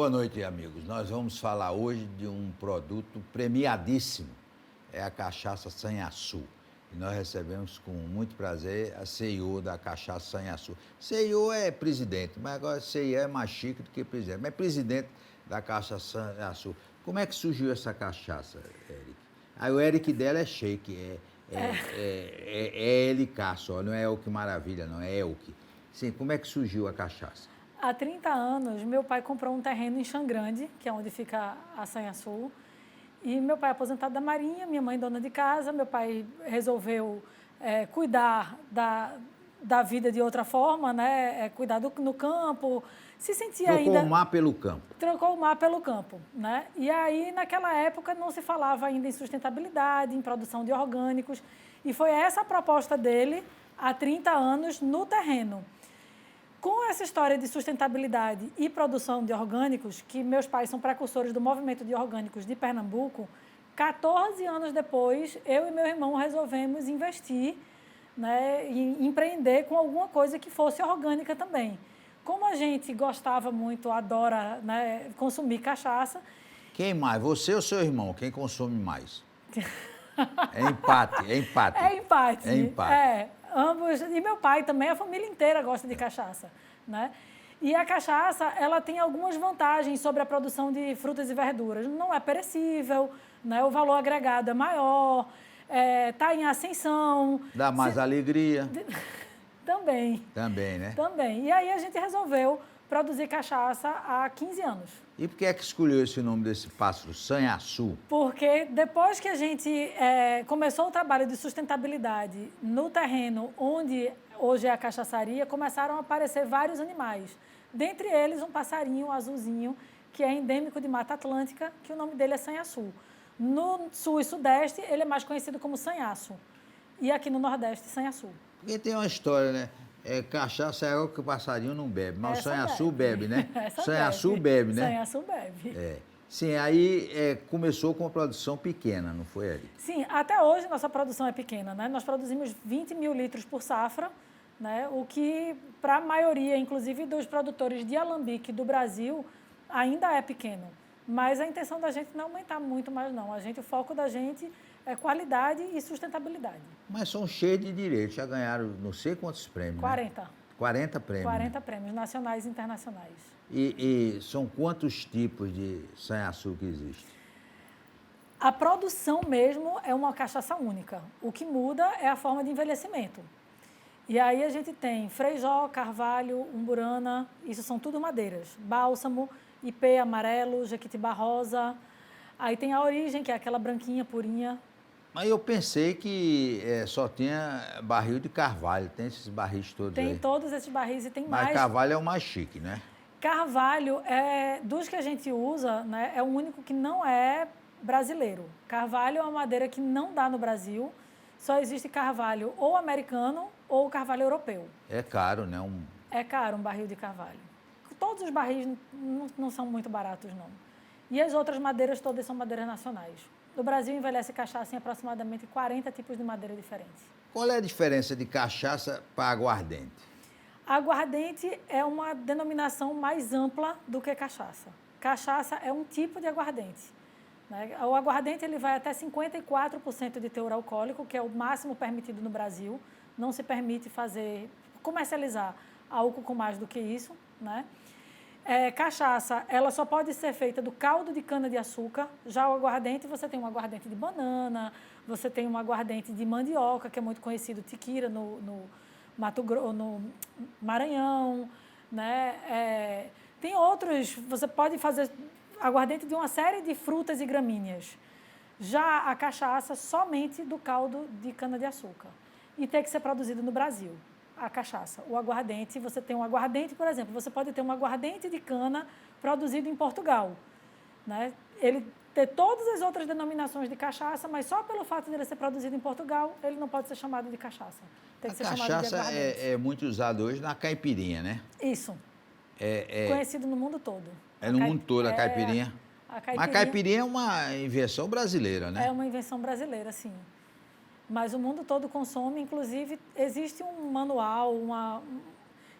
Boa noite, amigos. Nós vamos falar hoje de um produto premiadíssimo, é a cachaça Sanhaçu. E nós recebemos com muito prazer a CEO da cachaça Sanhaçu. CEO é presidente, mas agora CEO é mais chique do que presidente. Mas presidente da cachaça Sanhaçu. Como é que surgiu essa cachaça, Eric? Aí o Eric dela é shake, é LK só, não é Elk Maravilha, não, é Elk. Sim, como é que surgiu a cachaça? Há 30 anos, meu pai comprou um terreno em Xangrande, que é onde fica a Sanhaçu. E meu pai é aposentado da Marinha, minha mãe dona de casa. Meu pai resolveu cuidar da vida de outra forma, né? Cuidar no campo. Se sentia Trocou ainda... o mar pelo campo. Trocou o mar pelo campo, né? E aí, naquela época, não se falava ainda em sustentabilidade, em produção de orgânicos. E foi essa a proposta dele, há 30 anos, no terreno. Com essa história de sustentabilidade e produção de orgânicos, que meus pais são precursores do movimento de orgânicos de Pernambuco, 14 anos depois, eu e meu irmão resolvemos investir, né, e empreender com alguma coisa que fosse orgânica também. Como a gente gostava muito, adora, né, consumir cachaça... Quem mais? Você ou seu irmão? Quem consome mais? É empate, é empate. É empate. É empate. Ambos. E meu pai também, a família inteira gosta de cachaça, né? E a cachaça, ela tem algumas vantagens sobre a produção de frutas e verduras. Não é perecível, né? O valor agregado é maior, está em ascensão. Dá mais alegria. Também. Também, né? Também. E aí a gente resolveu produzir cachaça há 15 anos. E por que é que escolheu esse nome desse pássaro, Sanhaçu? Porque depois que a gente começou o trabalho de sustentabilidade no terreno onde hoje é a cachaçaria, começaram a aparecer vários animais. Dentre eles, um passarinho azulzinho, que é endêmico de Mata Atlântica, que o nome dele é sanhaçu. No sul e sudeste, ele é mais conhecido como sanhaço. E aqui no nordeste, sanhaçu. Porque tem uma história, né? Cachaça é algo que o passarinho não bebe, mas o Sanhaçu bebe, né? Sanhaçu bebe, né? Sanhaçu bebe. Sim, aí começou com uma produção pequena, não foi, Eric? Sim, até hoje nossa produção é pequena, né? Nós produzimos 20 mil litros por safra, né? O que, para a maioria, inclusive dos produtores de alambique do Brasil, ainda é pequeno. Mas a intenção da gente não é aumentar muito mais, não. O foco da gente é qualidade e sustentabilidade. Mas são cheios de direitos, já ganharam não sei quantos prêmios, 40. Né? 40 prêmios. 40 prêmios, nacionais e internacionais. E são quantos tipos de sanhaçu que existe? A produção mesmo é uma cachaça única. O que muda é a forma de envelhecimento. E aí a gente tem freijó, carvalho, umburana, isso são tudo madeiras. Bálsamo, ipê amarelo, jequitibá rosa. Aí tem a origem, que é aquela branquinha, purinha. Mas eu pensei que só tinha barril de carvalho, tem esses barris todos aí. Tem todos esses barris e tem mais. Mas carvalho é o mais chique, né? Carvalho, dos que a gente usa, né, é o único que não é brasileiro. Carvalho é uma madeira que não dá no Brasil, só existe carvalho ou americano ou carvalho europeu. É caro, né? É caro um barril de carvalho. Todos os barris não são muito baratos, não. E as outras madeiras todas são madeiras nacionais. No Brasil, envelhece cachaça em aproximadamente 40 tipos de madeira diferentes. Qual é a diferença de cachaça para aguardente? Aguardente é uma denominação mais ampla do que cachaça. Cachaça é um tipo de aguardente, né? O aguardente ele vai até 54% de teor alcoólico, que é o máximo permitido no Brasil. Não se permite comercializar álcool com mais do que isso, né? Cachaça, ela só pode ser feita do caldo de cana-de-açúcar. Já o aguardente, você tem um aguardente de banana, você tem um aguardente de mandioca, que é muito conhecido, tiquira, no Maranhão, né? Tem outros, você pode fazer aguardente de uma série de frutas e gramíneas. Já a cachaça, somente do caldo de cana-de-açúcar. E tem que ser produzido no Brasil. A cachaça, o aguardente, você tem um aguardente, por exemplo, você pode ter um aguardente de cana produzido em Portugal, né? Ele ter todas as outras denominações de cachaça, mas só pelo fato de ele ser produzido em Portugal, ele não pode ser chamado de cachaça. Tem que ser chamado de aguardente. A cachaça é muito usada hoje na caipirinha, né? Isso. Conhecido no mundo todo. No mundo todo a caipirinha. Mas a caipirinha é uma invenção brasileira, né? É uma invenção brasileira, sim. Mas o mundo todo consome, inclusive, existe um manual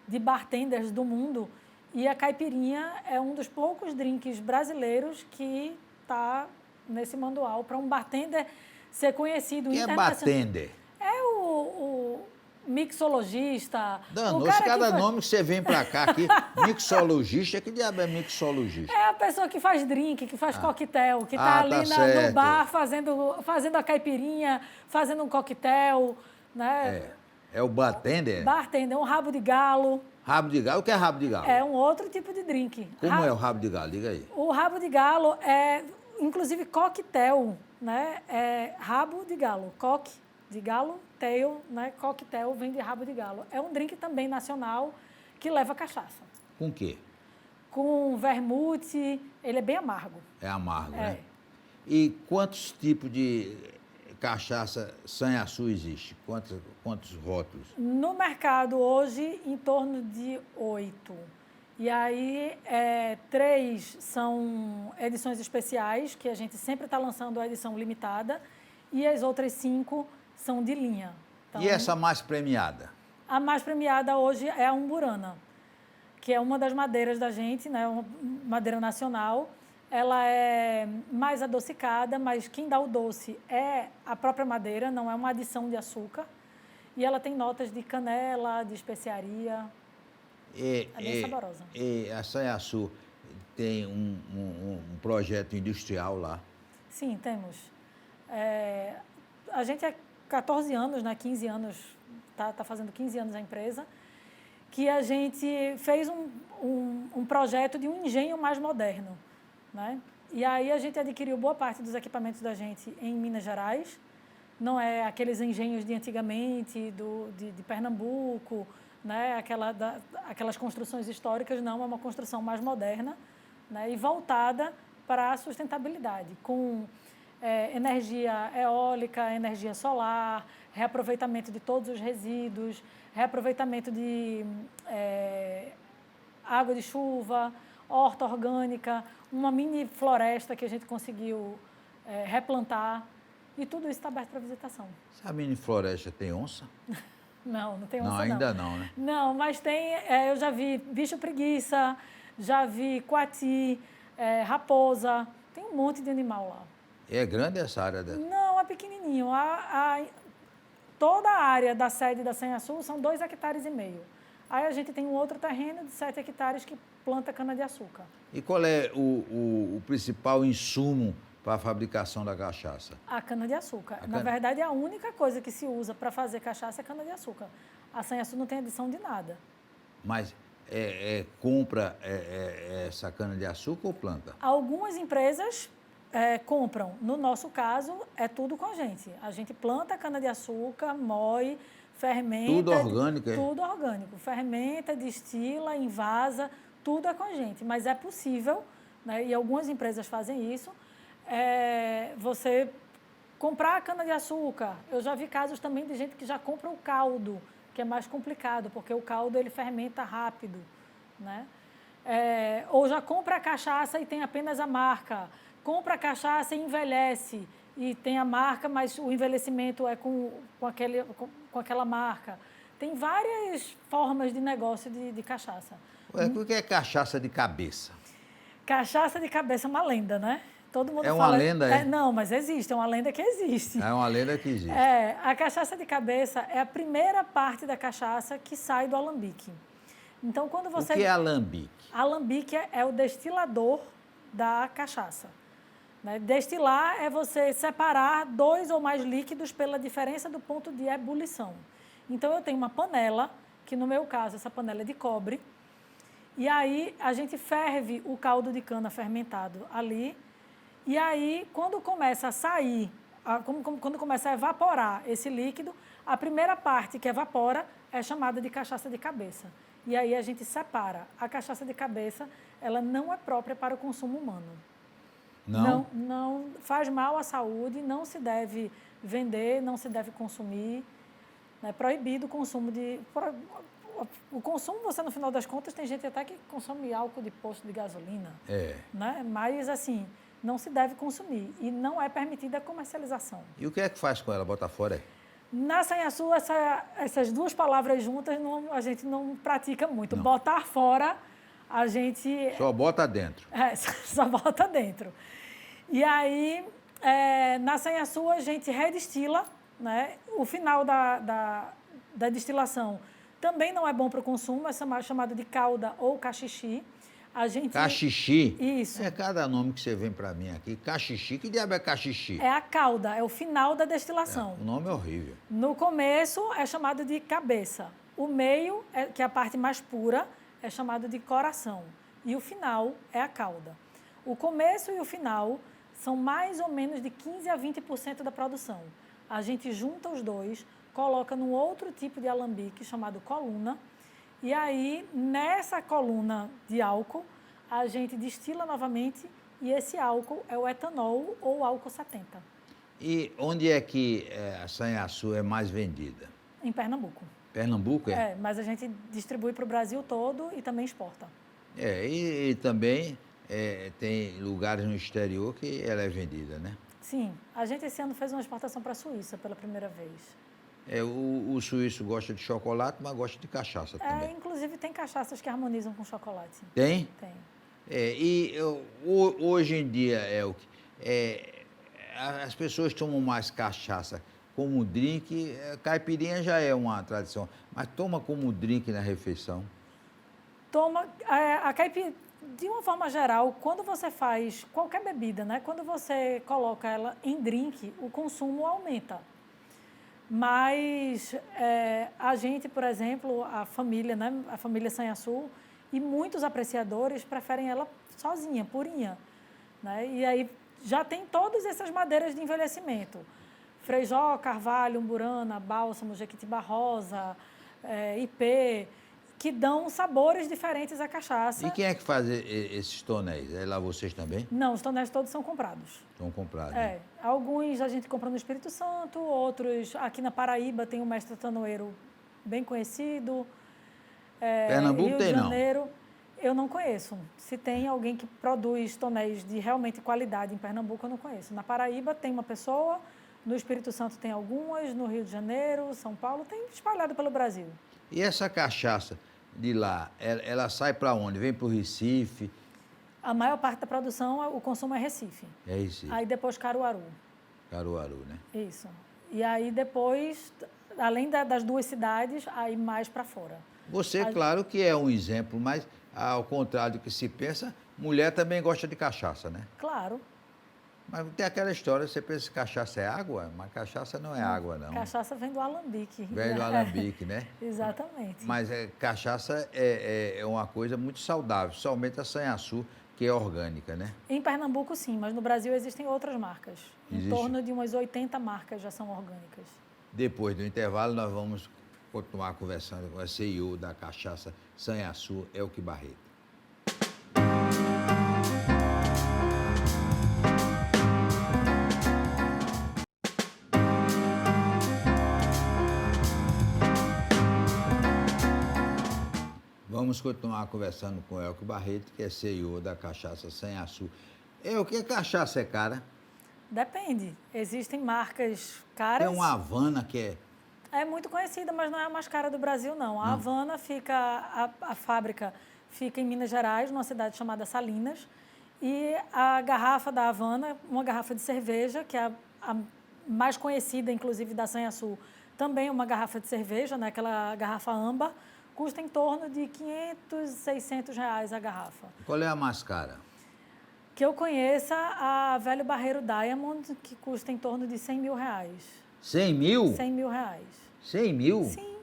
de bartenders do mundo E a caipirinha é um dos poucos drinks brasileiros que está nesse manual para um bartender ser conhecido Quem é internacionalmente. bartender? É o mixologista. O Danou-se cara que cada faz- nome que você vem pra cá aqui. Mixologista, que diabo é mixologista? É a pessoa que faz drink, que faz coquetel, que Ah, está ali tá no certo. bar fazendo a caipirinha, fazendo um coquetel, né? É o bartender? Bartender, um rabo de galo. Rabo de galo? O que é rabo de galo? É um outro tipo de drink. Como é o rabo de galo? Diga aí. O rabo de galo é, inclusive, coquetel, né? É rabo de galo. Coque de galo, tail, né? Coquetel vem de rabo de galo. É um drink também nacional que leva cachaça. Com o quê? Com vermute, ele é bem amargo. É amargo, É. né? E quantos tipos de cachaça sanhaçu existe? Quantos rótulos? No mercado hoje, em torno de 8. E aí, 3 são edições especiais, que a gente sempre está lançando a edição limitada, e as outras 5 são de linha. Então, E essa mais premiada? a mais premiada hoje é a umburana, que é uma das madeiras da gente, né? Uma madeira nacional. Ela é mais adocicada, mas quem dá o doce é a própria madeira, não é uma adição de açúcar. E ela tem notas de canela, de especiaria. É bem saborosa. E a sanhaçu tem um projeto industrial lá. Sim, temos. A gente há 14 anos, né, 15 anos, tá fazendo 15 anos a empresa, que a gente fez um projeto de um engenho mais moderno, né? E aí a gente adquiriu boa parte dos equipamentos da gente em Minas Gerais. Não é aqueles engenhos de antigamente, de Pernambuco, né? Aquelas construções históricas, não, é uma construção mais moderna, né? E voltada para a sustentabilidade, com energia eólica, energia solar, reaproveitamento de todos os resíduos, reaproveitamento de água de chuva, horta orgânica, uma mini floresta que a gente conseguiu replantar. E tudo isso está aberto para visitação. Essa mini floresta tem onça? Não tem onça, Não, ainda não, né? Não, mas tem, eu já vi bicho preguiça, já vi coati, raposa, tem um monte de animal lá. É grande essa área dela? Não, é pequenininho. Toda a área da sede da Sanhaçu são 2,5 hectares. Aí a gente tem um outro terreno de 7 hectares que planta cana-de-açúcar. E qual é o principal insumo para a fabricação da cachaça? A cana-de-açúcar. A Na cana- verdade, a única coisa que se usa para fazer cachaça é cana-de-açúcar. A Sanhaçu não tem adição de nada. Mas compra essa cana-de-açúcar ou planta? Algumas empresas compram. No nosso caso, é tudo com a gente. A gente planta cana-de-açúcar, moe, fermenta. Tudo orgânico, é? Tudo orgânico. Fermenta, destila, envasa, tudo é com a gente. Mas é possível, né, e algumas empresas fazem isso, você comprar a cana-de-açúcar. Eu já vi casos também de gente que já compra o caldo, que é mais complicado, porque o caldo ele fermenta rápido, né? Ou já compra a cachaça e tem apenas a marca. Compra a cachaça e envelhece e tem a marca, mas o envelhecimento é com aquela marca. Tem várias formas de negócio de cachaça. Ué, o que é cachaça de cabeça? Cachaça de cabeça é uma lenda, né? Todo mundo É uma fala. lenda, é? Não, mas existe, é uma lenda que existe. É uma lenda que existe. A cachaça de cabeça é a primeira parte da cachaça que sai do alambique. Então, quando você... O que é alambique? Alambique é o destilador da cachaça. Né? Destilar é você separar 2 ou mais líquidos pela diferença do ponto de ebulição. Então, eu tenho uma panela, que no meu caso, essa panela é de cobre, e aí a gente ferve o caldo de cana fermentado ali, e aí, quando começa a sair, quando começa a evaporar esse líquido, a primeira parte que evapora é chamada de cachaça de cabeça. E aí a gente separa. A cachaça de cabeça, ela não é própria para o consumo humano. Não? Não faz mal à saúde, não se deve vender, não se deve consumir. É proibido o consumo de... O consumo, você, no final das contas, tem gente até que consome álcool de posto de gasolina. Né? Mas, assim, não se deve consumir. E não é permitida a comercialização. E o que é que faz com ela? Bota fora? Na Sanhaçu, essas 2 palavras juntas a gente não pratica muito. Não. Botar fora, A gente... Só bota dentro. Só bota dentro. E aí, na sanhaçu, a gente redestila, né? O final da destilação também não é bom para o consumo, é chamado de calda ou cachixi. A gente... Cachixi? Isso. É cada nome que você vem para mim aqui. Cachixi, que diabo é cachixi? É a calda, é o final da destilação. O nome é horrível. No começo é chamado de cabeça. O meio, que é a parte mais pura, é chamado de coração. E o final é a cauda. O começo e o final são mais ou menos de 15% a 20% da produção. A gente junta os dois, coloca num outro tipo de alambique chamado coluna. E aí, nessa coluna de álcool, a gente destila novamente e esse álcool é o etanol ou álcool 70. E onde é que a sanhaçu é mais vendida? Em Pernambuco. Pernambuco, é? Mas a gente distribui para o Brasil todo e também exporta. E também tem lugares no exterior que ela é vendida, né? Sim. A gente esse ano fez uma exportação para a Suíça pela primeira vez. O suíço gosta de chocolate, mas gosta de cachaça também. Inclusive tem cachaças que harmonizam com chocolate. Tem? Tem. Hoje em dia as pessoas tomam mais cachaça como drink. Caipirinha já é uma tradição, mas toma como drink na refeição. Toma a caipirinha, de uma forma geral, quando você faz qualquer bebida, né? Quando você coloca ela em drink, o consumo aumenta. Mas a gente, por exemplo, a família, né? A família Sanhaçu, e muitos apreciadores preferem ela sozinha, purinha, né? E aí já tem todas essas madeiras de envelhecimento. Freijó, carvalho, umburana, bálsamo, jequitibá rosa, ipê, que dão sabores diferentes à cachaça. E quem é que faz esses tonéis? É lá vocês também? Não, os tonéis todos são comprados. São comprados. Né? Alguns a gente compra no Espírito Santo, outros aqui na Paraíba tem um mestre tanoeiro bem conhecido. Pernambuco Rio tem, de Janeiro, eu não conheço. Se tem alguém que produz tonéis de realmente qualidade em Pernambuco, eu não conheço. Na Paraíba tem uma pessoa, no Espírito Santo tem algumas, no Rio de Janeiro, São Paulo, tem espalhado pelo Brasil. E essa cachaça de lá, ela sai para onde? Vem para o Recife? A maior parte da produção, o consumo é Recife. É Recife. Aí depois Caruaru. Caruaru, né? Isso. E aí depois, além das duas cidades, aí mais para fora. Você, claro que é um exemplo, mas ao contrário do que se pensa, mulher também gosta de cachaça, né? Claro. Mas tem aquela história, você pensa que cachaça é água, mas cachaça não é água, não. Cachaça vem do alambique. Vem do alambique, né? Exatamente. Mas cachaça é uma coisa muito saudável, somente a sanhaçu, que é orgânica, né? Em Pernambuco, sim, mas no Brasil existem outras marcas. Em torno de umas 80 marcas já são orgânicas. Depois do intervalo, nós vamos continuar conversando com a CEO da cachaça Sanhaçu, Elke Barreto. Vamos continuar conversando com o Elke Barreto, que é CEO da cachaça Sanhaçu. O que cachaça é cara? Depende. Existem marcas caras. Tem uma Havana que é... É muito conhecida, mas não é a mais cara do Brasil, não. A Havana fica... A fábrica fica em Minas Gerais, numa cidade chamada Salinas. E a garrafa da Havana, uma garrafa de cerveja, que é a mais conhecida, inclusive, da Sanhaçu, também é uma garrafa de cerveja, né? Aquela garrafa âmbar, custa em torno de R$500, R$600 a garrafa. Qual é a mais cara? Que eu conheça, a Velho Barreiro Diamond, que custa em torno de R$100 mil. 100 mil? R$100 mil. 100 mil? Sim.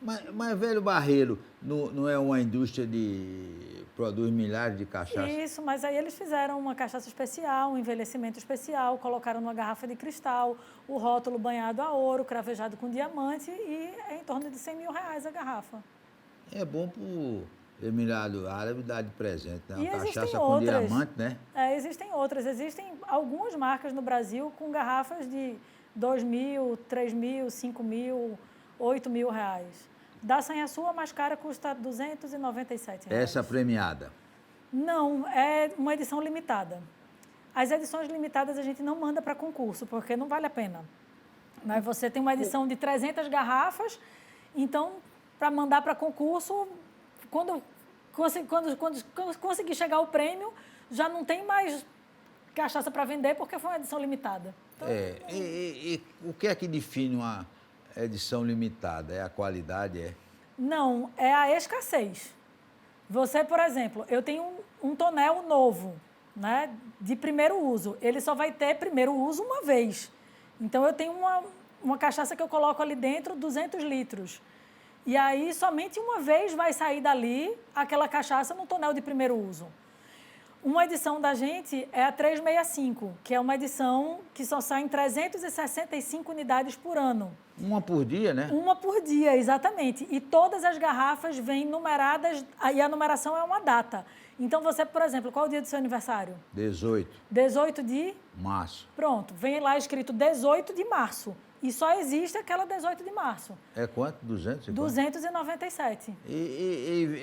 Mas Velho Barreiro não é uma indústria de... produz milhares de cachaças? Isso, mas aí eles fizeram uma cachaça especial, um envelhecimento especial, colocaram numa garrafa de cristal, o rótulo banhado a ouro, cravejado com diamante e é em torno de R$100 mil a garrafa. É bom para o Emirado Árabe dar de presente, né? Uma cachaça com diamante, né? Existem outras. Existem algumas marcas no Brasil com garrafas de R$2 mil, R$3 mil, R$5 mil, R$8 mil. Da Sanhaçu, a mais cara custa R$297. Essa premiada? Não, é uma edição limitada. As edições limitadas a gente não manda para concurso, porque não vale a pena. Mas você tem uma edição de 300 garrafas, então, para mandar para concurso, quando Quando conseguir chegar ao prêmio, já não tem mais cachaça para vender porque foi uma edição limitada. Então, E o que é que define uma edição limitada? É a qualidade? É? não, é a escassez. Você, por exemplo, eu tenho um tonel novo, né, de primeiro uso. Ele só vai ter primeiro uso uma vez. Então, eu tenho uma cachaça que eu coloco ali dentro, 200 litros. E aí, somente uma vez vai sair dali aquela cachaça no tonel de primeiro uso. Uma edição da gente é a 365, que é uma edição que só sai em 365 unidades por ano. Uma por dia, né? Uma por dia, exatamente. E todas as garrafas vêm numeradas, e a numeração é uma data. Então, você, por exemplo, qual é o dia do seu aniversário? 18. 18 de... Março. Pronto, vem lá escrito 18 de março. E só existe aquela 18 de março. É quanto? 200? 297.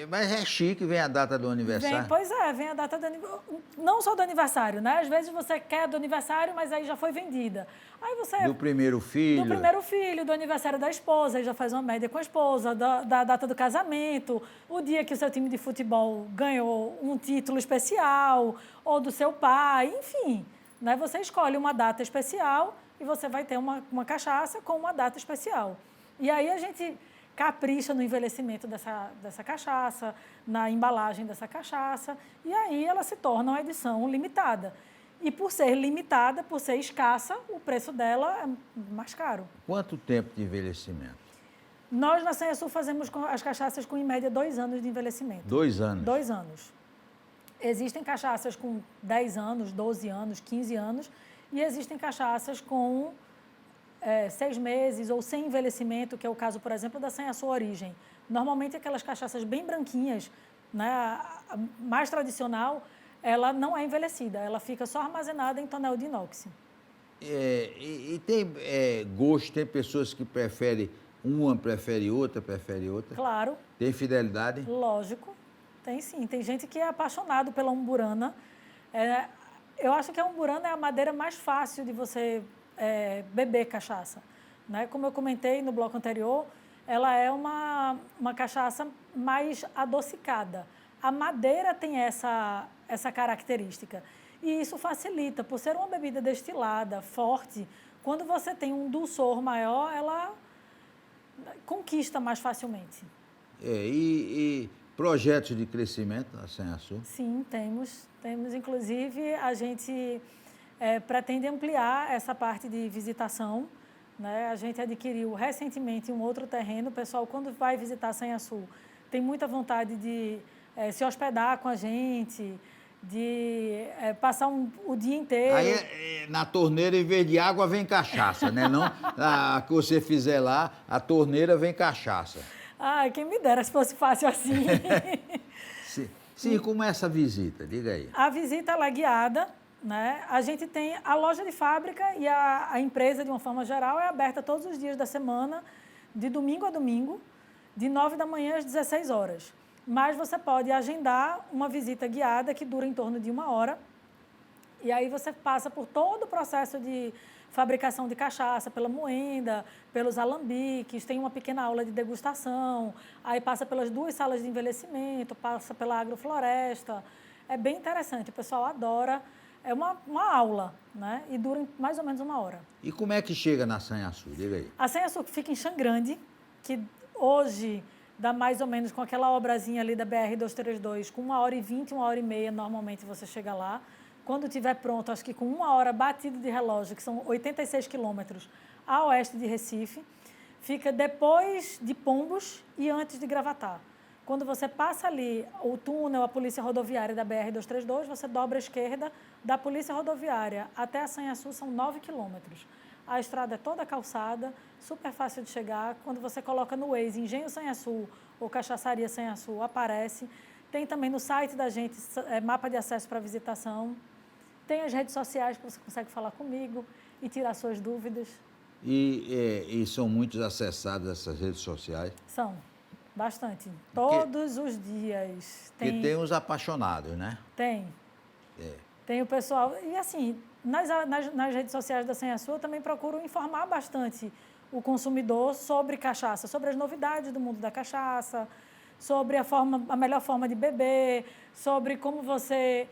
Mas é chique, vem a data do aniversário. Vem a data do aniversário. Não só do aniversário, né? Às vezes você quer do aniversário, mas aí já foi vendida. Aí você... Do primeiro filho. Do primeiro filho, do aniversário da esposa, aí já faz uma média com a esposa, da data do casamento, o dia que o seu time de futebol ganhou um título especial, ou do seu pai, enfim. Né? Você escolhe uma data especial e você vai ter uma cachaça com uma data especial. E aí a gente capricha no envelhecimento dessa cachaça, na embalagem dessa cachaça, e aí ela se torna uma edição limitada. E por ser limitada, por ser escassa, o preço dela é mais caro. Quanto tempo de envelhecimento? Nós, na Sanhaçu, fazemos as cachaças com, em média, 2 anos de envelhecimento. 2 anos? 2 anos. Existem cachaças com 10 anos, 12 anos, 15 anos, e existem cachaças com 6 meses ou sem envelhecimento, que é o caso, por exemplo, da Sanhaçu Origem. Normalmente, aquelas cachaças bem branquinhas, né, a mais tradicional, ela não é envelhecida, ela fica só armazenada em tonel de inox. E tem gosto, tem pessoas que preferem uma, prefere outra. Claro. Tem fidelidade? Lógico, tem sim. Tem gente que é apaixonado pela umburana. Eu acho que a umburana é a madeira mais fácil de você beber cachaça. Né? Como eu comentei no bloco anterior, ela é uma cachaça mais adocicada. A madeira tem essa característica. E isso facilita, por ser uma bebida destilada, forte, quando você tem um dulçor maior, ela conquista mais facilmente. E projetos de crescimento na Sanhaçu? Sim, temos. Inclusive, a gente pretende ampliar essa parte de visitação. Né? A gente adquiriu recentemente um outro terreno. O pessoal, quando vai visitar a Sanhaçu, tem muita vontade de se hospedar com a gente, de passar o dia inteiro. Aí, na torneira, em vez de água, vem cachaça, né? Não, a que você fizer lá, a torneira vem cachaça. Ai, quem me dera se fosse fácil assim. Sim, como é essa visita? Diga aí. A visita ela é guiada, né? A gente tem a loja de fábrica e a empresa, de uma forma geral, é aberta todos os dias da semana, de domingo a domingo, de 9 da manhã às 16 horas. Mas você pode agendar uma visita guiada que dura em torno de 1 hora. E aí você passa por todo o processo de fabricação de cachaça, pela moenda, pelos alambiques, tem uma pequena aula de degustação, aí passa pelas 2 salas de envelhecimento, passa pela agrofloresta. É bem interessante, o pessoal adora. É uma aula, né? E dura mais ou menos 1 hora. E como é que chega na Sanhaçu? Diga aí. A Sanhaçu fica em Xangrande, que hoje dá mais ou menos com aquela obrazinha ali da BR-232, com 1h20, 1h30, normalmente você chega lá. Quando estiver pronto, acho que com 1 hora batida de relógio, que são 86 quilômetros a oeste de Recife, fica depois de Pombos e antes de Gravatá. Quando você passa ali o túnel, a polícia rodoviária da BR-232, você dobra à esquerda, da polícia rodoviária até a Sanhaçu são 9 quilômetros. A estrada é toda calçada, super fácil de chegar. Quando você coloca no Waze Engenho Sanhaçu ou Cachaçaria Sanhaçu, aparece. Tem também no site da gente mapa de acesso para visitação. Tem as redes sociais que você consegue falar comigo e tirar suas dúvidas. E são muitos acessados essas redes sociais? São, bastante. Todos os dias. Porque tem os apaixonados, né? Tem. Tem o pessoal... E assim, nas redes sociais da Sanhaçu, eu também procuro informar bastante o consumidor sobre cachaça, sobre as novidades do mundo da cachaça, sobre a melhor forma de beber, sobre como você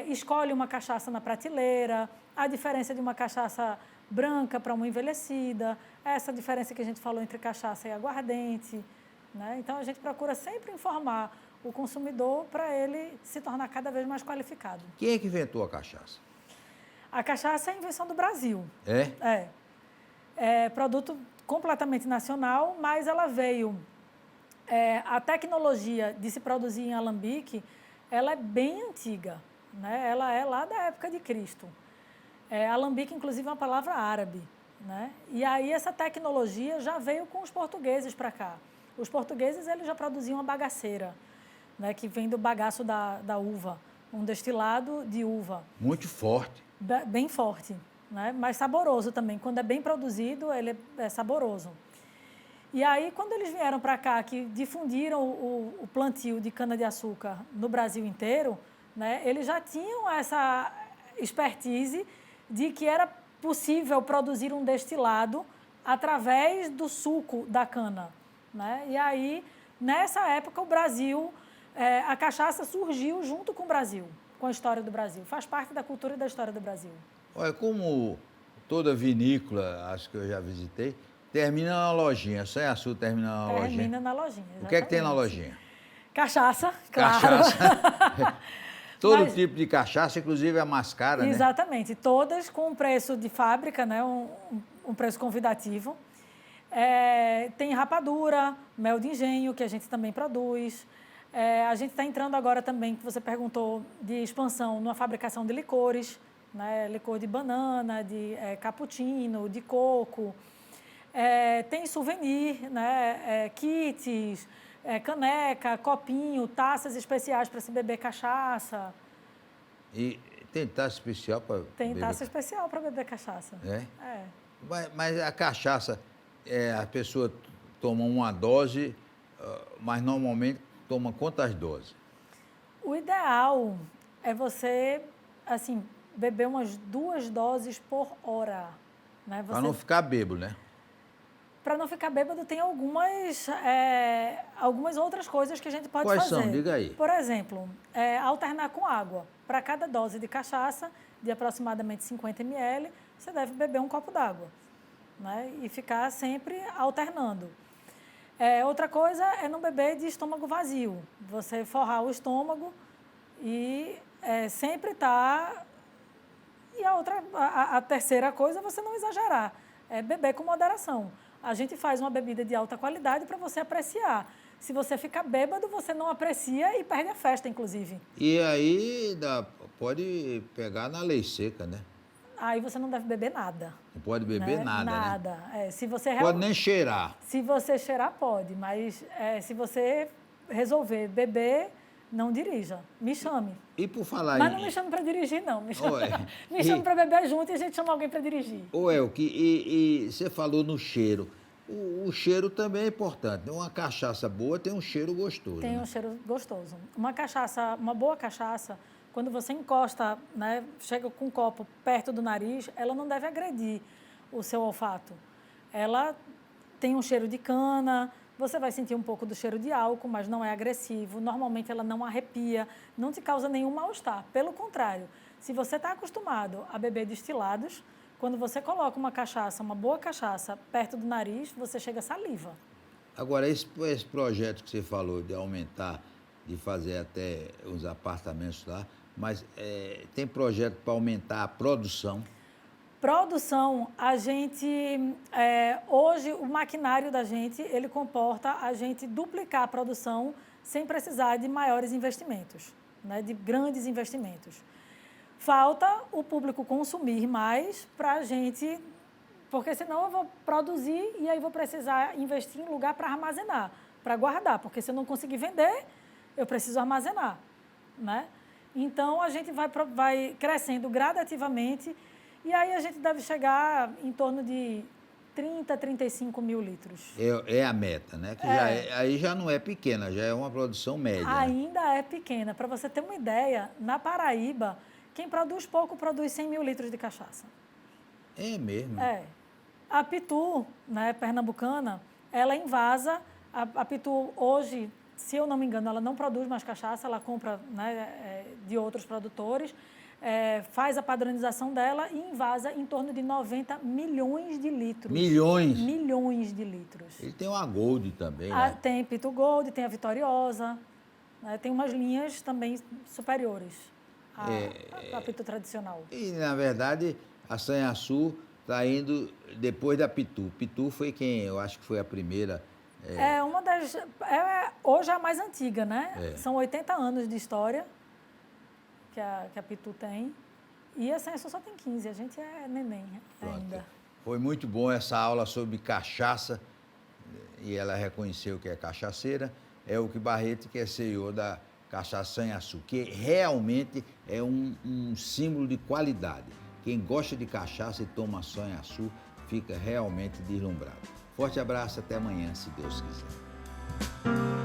escolhe uma cachaça na prateleira, a diferença de uma cachaça branca para uma envelhecida, essa diferença que a gente falou entre cachaça e aguardente, né? Então, a gente procura sempre informar o consumidor para ele se tornar cada vez mais qualificado. Quem é que inventou a cachaça? A cachaça é a invenção do Brasil. É? É produto completamente nacional, mas ela veio... a tecnologia de se produzir em alambique, ela é bem antiga, né? Ela é lá da época de Cristo. Alambique, inclusive, é uma palavra árabe, né? E aí essa tecnologia já veio com os portugueses para cá. Os portugueses eles já produziam a bagaceira, né? Que vem do bagaço da uva, um destilado de uva. Muito forte. Bem forte, né? Mas saboroso também. Quando é bem produzido, ele é saboroso. E aí, quando eles vieram para cá, que difundiram o plantio de cana-de-açúcar no Brasil inteiro, né, eles já tinham essa expertise de que era possível produzir um destilado através do suco da cana, né? E aí, nessa época, o Brasil, a cachaça surgiu junto com o Brasil, com a história do Brasil. Faz parte da cultura e da história do Brasil. Olha, como toda vinícola, acho que eu já visitei, termina na lojinha. Sanhaçu termina na lojinha. Termina na lojinha, exatamente. O que é que tem na lojinha? Cachaça, claro. Cachaça. Todo tipo de cachaça, inclusive a mascara, né? Exatamente. Todas com um preço de fábrica, né? Um preço convidativo. Tem rapadura, mel de engenho, que a gente também produz. A gente está entrando agora também, que você perguntou, de expansão numa fabricação de licores, né? Licor de banana, de cappuccino, de coco. Tem souvenir, né? Kits, caneca, copinho, taças especiais para se beber cachaça. E tem taça especial para beber? Tem taça especial para beber cachaça. É? É. Mas a cachaça, a pessoa toma uma dose, mas normalmente toma quantas doses? O ideal é você, assim, beber umas 2 doses por hora. Né? Para não ficar bêbado, né? Para não ficar bêbado, tem algumas outras coisas que a gente pode fazer. Quais são? Diga aí. Por exemplo, alternar com água. Para cada dose de cachaça, de aproximadamente 50 ml, você deve beber um copo d'água, né? E ficar sempre alternando. Outra coisa é não beber de estômago vazio. Você forrar o estômago e sempre estar... E a terceira coisa é você não exagerar. É beber com moderação. A gente faz uma bebida de alta qualidade para você apreciar. Se você ficar bêbado, você não aprecia e perde a festa, inclusive. E aí pode pegar na lei seca, né? Aí você não deve beber nada. Não pode beber nada, né? Nada. Se você Pode nem cheirar. Se você cheirar, pode. Mas se você resolver beber, não dirija. Me chame. E por falar Mas não me chame para dirigir, não. Me chame, Ué, me chame para beber junto e a gente chama alguém para dirigir. E você falou no cheiro. O cheiro também é importante. Uma cachaça boa tem um cheiro gostoso. Tem né? um cheiro gostoso. Uma boa cachaça, quando você encosta, né, chega com um copo perto do nariz, ela não deve agredir o seu olfato. Ela tem um cheiro de cana, você vai sentir um pouco do cheiro de álcool, mas não é agressivo. Normalmente ela não arrepia, não te causa nenhum mal-estar. Pelo contrário, se você está acostumado a beber destilados, quando você coloca uma boa cachaça, perto do nariz, você chega a saliva. Agora, esse projeto que você falou de aumentar, de fazer até os apartamentos lá, mas tem projeto para aumentar a produção? Produção, a gente, hoje o maquinário da gente, ele comporta a gente duplicar a produção sem precisar de maiores investimentos, né, de grandes investimentos. Falta o público consumir mais para a gente, porque senão eu vou produzir e aí vou precisar investir em lugar para armazenar, para guardar, porque se eu não conseguir vender, eu preciso armazenar, né? Então, a gente vai crescendo gradativamente e aí a gente deve chegar em torno de 30, 35 mil litros. É a meta, né? Que aí já não é pequena, já é uma produção média. Ainda é pequena. Para você ter uma ideia, na Paraíba, quem produz pouco produz 100 mil litros de cachaça. É mesmo? A Pitu, né, pernambucana, ela invasa. A Pitu hoje se eu não me engano, ela não produz mais cachaça, ela compra, né, de outros produtores, faz a padronização dela e invasa em torno de 90 milhões de litros. Milhões? Milhões de litros. Ele tem uma Gold também, né? Tem Pitu Gold, tem a Vitoriosa, né, tem umas linhas também superiores à Pitu tradicional. E, na verdade, a Sanhaçu está indo depois da Pitu. Pitu foi quem, eu acho que foi a primeira... Uma das... hoje é a mais antiga, né? São 80 anos de história que a Pitu tem. E a Sanhaçu só tem 15, a gente é neném ainda. Foi muito bom essa aula sobre cachaça, e ela reconheceu que é cachaceira. É o que Barreto, que é CEO da Cachaça Sanhaçu, que realmente é um símbolo de qualidade. Quem gosta de cachaça e toma Sanhaçu fica realmente deslumbrado. Forte abraço, até amanhã, se Deus quiser.